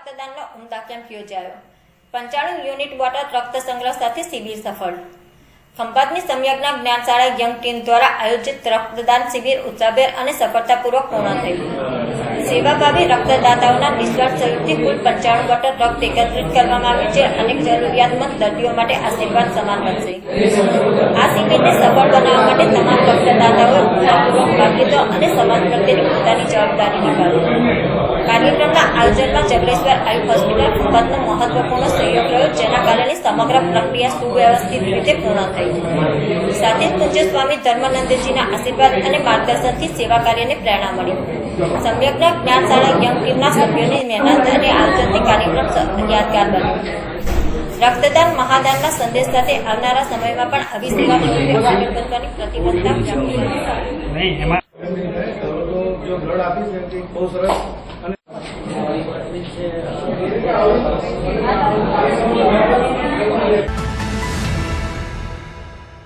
રક્તદાનનો ઉમદા કેમ્પ યોજાયો। 95 unit bottle રક્ત સંગ્રહ સાથે શિબિર સફળ। ખંભાતની સમ્યજ્ઞ જ્ઞાનશાળા યંગ ટીમ દ્વારા આયોજિત રક્તદાન શિબિર ઉત્સાહભેર અને સફળતાપૂર્વક પૂર્ણ થઈ। સેવાભાવી રક્તદાતાઓના નિસ્વાર્થ સહયોગથી કુલ 95 બોટલ રક્ત એકત્રિત કરવામાં આવ્યું છે। અનેક જરૂરિયાતમંદ દર્દીઓ માટે આશીર્વાદ સમાન બનશે। આ શિબિરને સફળ બનાવવા માટે તમામ રક્તદાતાઓએ ઉત્સાહપૂર્વક ભાગ લીધો અને સમાજ પ્રત્યેની પોતાની જવાબદારી નિભાવી। કાર્યક્રમના આયોજનમાં જગલેશ્વર આયુ હોસ્પિટલ ખંભાતનો મહત્વપૂર્ણ સહયોગ રહ્યો, જેના કારણે સમગ્ર પ્રક્રિયા સુવ્યવસ્થિત રીતે પૂર્ણ થઈ। સાથે જ પૂજ્ય સ્વામી ધર્માનંદજીના આશીર્વાદ અને માર્ગદર્શનથી સેવા કાર્યને પ્રેરણા મળી। સમ્યજ્ઞ જ્ઞાનશાળા યંગ ટીમના સભ્યોની મહેનત અને આયોજનથી કાર્યક્રમ યાદગાર બન્યો। રક્તદાન મહાદાનના સંદેશ સાથે આવનારા સમયમાં પણ આવી સેવા આગળ વધવાની પ્રતિબદ્ધતા વ્યક્ત કરી।